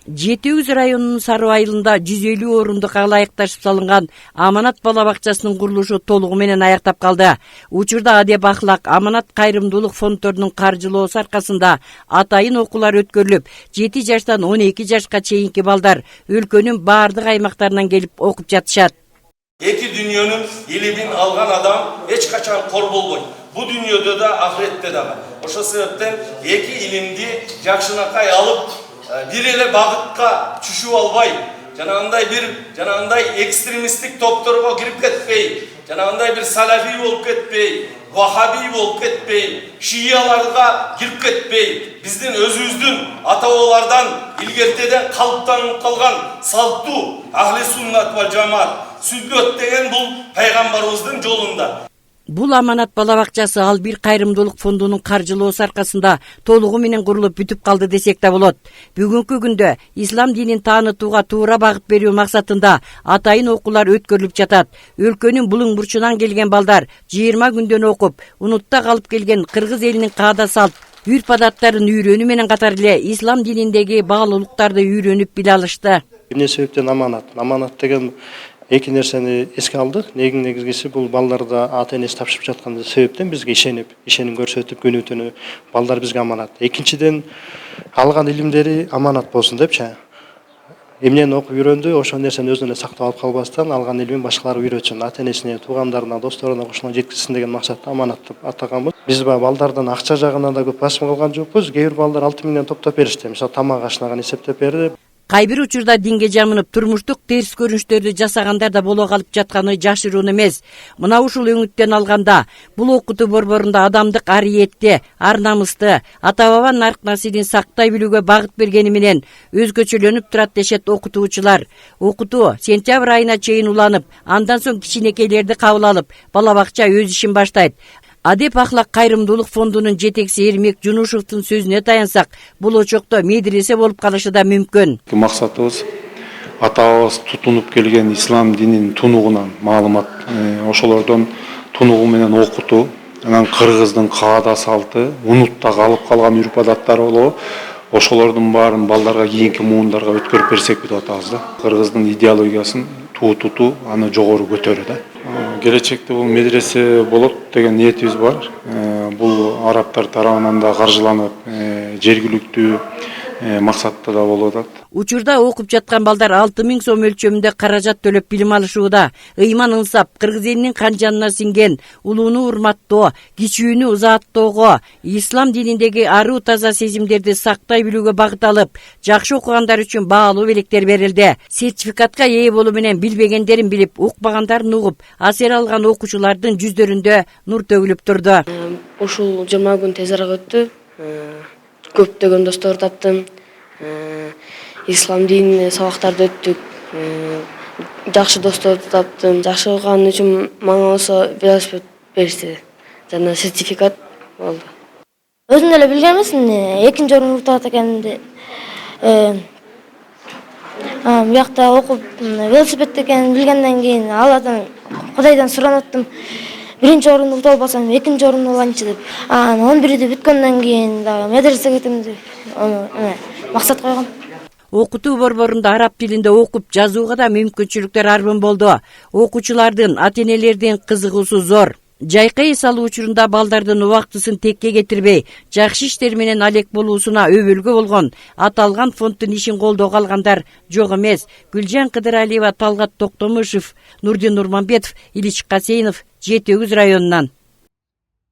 Жети-Үз районунун Сары айылында 150 орундук алайыкташып салынган Аманат бала бакчасынын курулушу толугу менен аяктап калды. Учурда Адеп Ахлак Аманат кайрымдуулук фонддорунун каржылоосу аркасында атайын окуулар өткөрүлүп, 7 жаштан 12 жашка чейинки балдар өлкөнүн баардык аймактарынан келип окуп жатышат. Эки дүйнөнүн илимин алган адам эч качан кор болбойт. Бу дүйнөдө да, ахиретте дагы. Ошол себептен эки илимди жакшынакай алып, бир эле багытка түшүп албай, жанагындай экстремисттик топторго кирип кетпей, жанагындай бир салафи болуп кетпей, вахаби болуп кетпей, шияларга кирип кетпей, биздин өзүбүздүн ата-бабалардан илгертеден калыптанып калган салттуу ахли суннат ва жамаат сүннөт деген бул пайгамбарыбыздын жолунда. Бул Аманат бала бакчасы ал бир кайрымдуулук фондунун каржылоосу аркасында толугу менен курулуп бүтүп калды десек да болот. Бүгүнкү күндө ислам динин таанытууга туура багыт берүү максатында атайын окуулар өткөрүлүп жатат. Өлкөнүн булуң бурчунан келген балдар 20 күндөн окуп, унутта калып келген кыргыз элинин каада салт, үрп адаттарын үйрөнүү менен катар эле ислам дининдеги баалуулуктарды үйрөнүп биле алышты. Эмне себептен аманат деген эки нерсени эске алдык. Негизгиси бул балдарда ата энеси тапшырып жаткан себептен бизге ишеним көрсөтүп күнү түнү балдар бизге аманат. Экинчиден алган илимдери аманат болсун депчи. Эмнени окуп үйрөндү, ошол нерсени өзүнө сактап алып калбастан алган илимин башкаларга үйрөтсүн, ата энесине, туугандарына, досторуна, кошуна жеткизсин деген максатта аманат деп атаганбыз. Биз балдардан акча жагынан да көп басым кылган жокпуз. Кээ бир балдар 6 миңден топтоп беришти. Мисалы тамак ашынаган эсептеп берди. Кайбир учурда динге жамынып турмуштук терс көрүнүштөрдү жасагандар да боло калып жатканы жашыруун эмес. Мына ушул өңүттөн алганда бул окутуу борборунда адамдык ариетти, ар намысты, ата-бабанын арк наслин сактай билүүгө багыт бергени менен өзгөчөлөнүп турат дешет окутуучулар. Окутуу сентябрь айына чейин уланып, андан соң кичинекейлерди кабыл алып, бала бакча өз ишин баштайт. Адеп Ахлак кайрымдуулук фондунун жетекчиси Эрмек Жунушевдун сөзүнө таянсак, бул очокто медресе болуп калышы да мүмкүн. Максатыбыз ата-бабабыз тутунуп келген ислам дининин тунугунан маалымат, ошолордон тунугу менен окутуу, анан кыргыздын каада салты, унутта калып калган үрп адаттары болобу, ошолордун баарын балдарга кийинки муундарга өткөрүп берсек деп атабыз да. Кыргыздын идеологиясын тутуу, аны жогору көтөрүү да. Келечекте бул медресе болот деген ниетибиз бар. Бул арабтар тарабынан да каржыланып, жергиликтүү максатта да болуп атат. Учурда окуп жаткан балдар 6 миң сом өлчөмүндө каражат төлөп билим алышууда. Ыйман ынсап, кыргыз элинин кан жанына сиңген улууну урматтоо, кичүүнү узааттоого, ислам дининдеги аруу таза сезимдерди сактай билүүгө багыт алып, жакшы окугандар үчүн баалуу белектер берилди. Сертификатка ээ болуу менен билбегендерин билип, укпагандарын угуп, асер алган окуучулардын жүздөрүндө нур төгүлүп турду. Ушул 20 күн тез арага өттү. Көптөгөн достор таптым. Ислам динин сабактарды өттүк. Жакшы досторду таптым. Жакшы окуган үчүн мага болсо велосипед беришти. Жана сертификат болду. Өзүм эле билген эмесмин, экинчи орун утап экенди. Биякта окуп велосипед экенин билгенден кийин Алладан, Кудайдан суранып аттым. Биринчи орунду ута албасам, экинчи орунду алайынчы деп. 11-ди бүткөндөн кийин дагы медресеге кетем деп максат койгом. Окутуу борборунда араб тилинде окуп жазууга да мүмкүнчүлүктөр арбын болду. Окуучулардын, ата-энелердин кызыгуусу зор. Жайка эс алуу учурунда балдардын убактысын текке кетирбей, жакшы иштер менен алек болуусуна өбөлгө болгон аталган фонддун ишин колдоого алгандар жок эмес. Гүлжан Кыдыралиева, Талгат Токтомушев, Нурдин Нурманбетов, Илич Касейнов, Жети-Үз районунан.